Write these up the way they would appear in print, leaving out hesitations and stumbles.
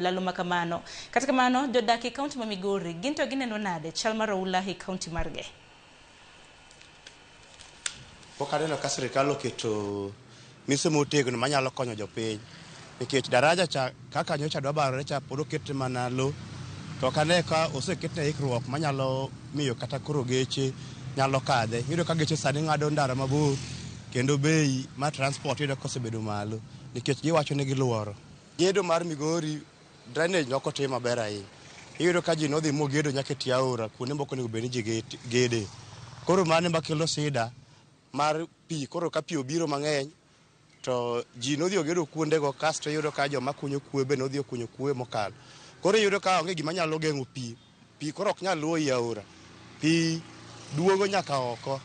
lalo makamano katika mano jodak e kaunti ma Migori ginto gineno nade chal mar oula e kaunti margi. Pok aneno ka sirkal oketo mise motegno manyalo konyo jopiny nikech daraja cha kaka nyocha dwa barore cha pod oket mana lo to kane ka oseketne ikruok manyalo miyo kata koro geche nyalo kadhe. Yudo ka geche sani ng'ado ndara mabor kendo bei ma transport yudo kosebedo malo nikech giwacho ni giluoro. Gedo mar Migori drainage ok otim maber ahinya. Iyudo ka ji nodhi mogedo nyaka tie aora kuonde moko nego bed ni ji gede. Koro mane makelo sida mar pi, koro ka pi obiro mang'eny to ji nodhi ogedo kuondego kasto iyudo ka joma kunyo kwe be nodhi okunyo kwe mokalo. Koro iyudo ka onge gima nyalo geng'o pi koro ok nyal luwo i aora. Pi duogo nyaka oko.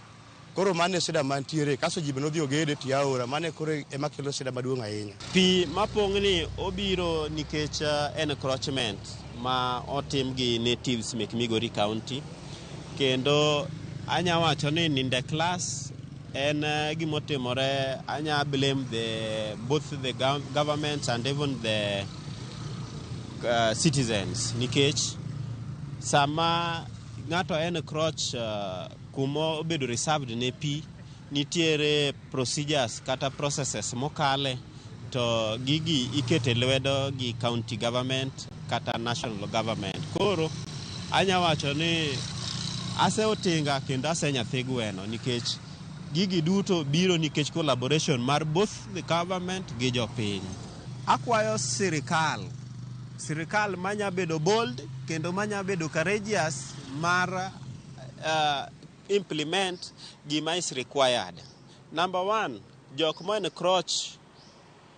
Koro mane sida mantiere kaso ji be nodhi ogede tie aora mane koro ema kelo sida maduong' ahinya. Pi mapong'ni obiro nikech encroachment ma otim gi natives mek Migori County kendo anya wacho ni ninde class en gimotimore. Anya blame both the government and even the citizens nikech sama ng'ato encroach kumo obedo reserved ne pi nitiere procedures kata processes mokale to gigi ikete lwedo gi county government kata national government. Koro anya wacho ni ase otinga kendo ase nyathi gweno nikech gigi duto biro nikech collaboration mar both the government gi jopiny. Akwayo sirikal manya bedo bold kendo manya bedo courageous mar implement gima is required. Number one, jok ma encroach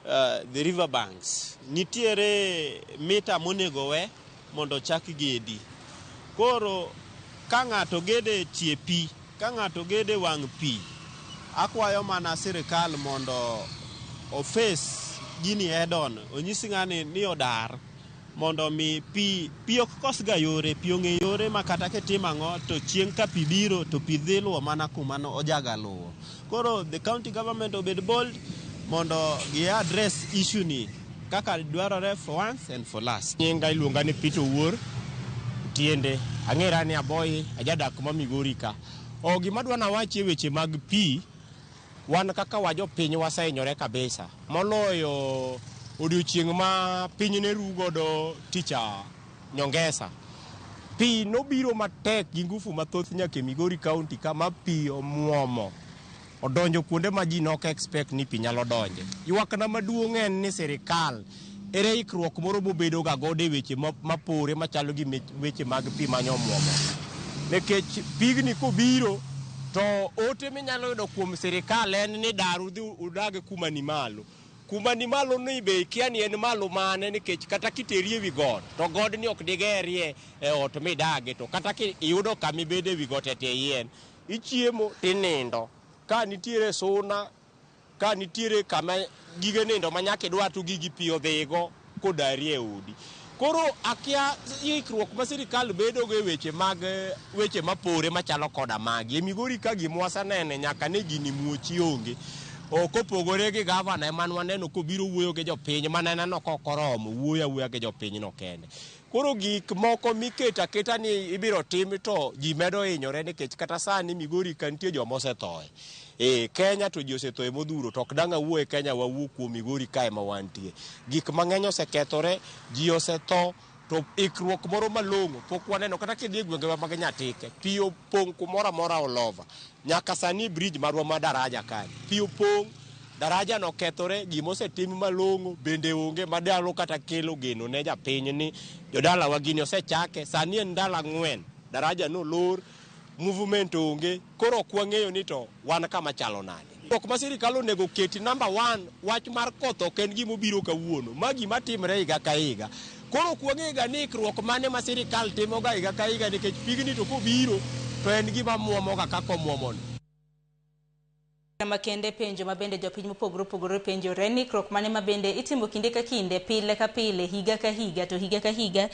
the river banks nitiere mita monego we mondo chak gedi. Koro ka ng'ato gede tie pi, ka ng'ato gede wang' pi, akwayo mana sirikal mondo ofes gini head on, onyisi ng'ani ni odar mondo mi pi ok kosga yore, pi ong'e yore ma kata ketima ng'o to chieng' ka pi biro to pi dhi luwo mana kuma no ojaga luwo. Koro the county government obed bold mondo gi address issue ni kaka dwarore for once and for last. Nyinga iluonga ni Peter Owuor Tiende, ang'era ni Aboyi, ajadak ma Migori ka. Gima dwana wachi weche mag pi, wan kaka wajo piny wasehinyore kabisa. Moloyo odiochieng' ma piny ne rugodo ticha nyongesa. Pi nobiro matek gi ngufu mathoth nyaka Migori County kama pi omuomo. Odonjo kuonde ma ji nok expect ni pi nyalo donje. Ywakna maduong' en ni sirikal ere ikruok moro bobedo ga gode weche mapore machalo gi weche mag pi manyomuomo. Nekech pigni kobiro to ote minyalo yudo kuom sirikal en ni daru dhi udag kuma ni malo. Kuma ni malo ni be kia ni en malo mane nikech kata kiteri ewi god to god ni ok digerie e ot midage to kata iyudo kama ibede ewi got e yien ichiemo tinindo. Ka nitiere suna, ka nitiere kama gige nindo manyaka idwa to gigi pi odhigo kodari e udi. Koro akia ikruok ma sirikal bedo go weche mapore machalo koda magi. E Migori ka gimwasa nene nyaka ne gini muochi onge. Kopogore gi gavana eman waneno kobiro wuoyo gi jopiny maneneno kokoromo wuoya gi jopiny no kende. Koro gik moko miketa keta ni ibiro tim to ji medo hinyore nikech kata sani Migori ka nitie joma osethoe. Kenya to ji osethoe modhuro to ok dang' awuo e Kenya wawuo kuom Migori kae ma wantie. Gik mang'eny osekethore, ji osetho to ikruok moro malong'o pok waneno kata kidhi e gwenge mag Nyatike. Pi opong' kumoro amora olova. Nyaka sani bridge marwa ma daraja kae. Pi opong', daraja no kethore, gima osetim malong'o bende onge madalo kata kelo geno ne japiny ni jodala wa gini osechake. Sani en ndalo 4 daraja no lor, movement onge, koro ok wang'eyo ni to wan kama chalo nade. Ok ma sirikal onego keti number 1 wach mar koth ok en gima obiro kawuono, ma gima timre higa ka higa. Koro ok wang'ega ni ikruok mane ma sirikal timoga higa ka higa nikech pigni to kobiro to en gima muomoga kaka omuomoni. Makende penjo mabende jopiny mopogore penjore ni ikruok mane mabende itimo kinde ka kinde, pile ka pile, higa ka higa to higa ka higa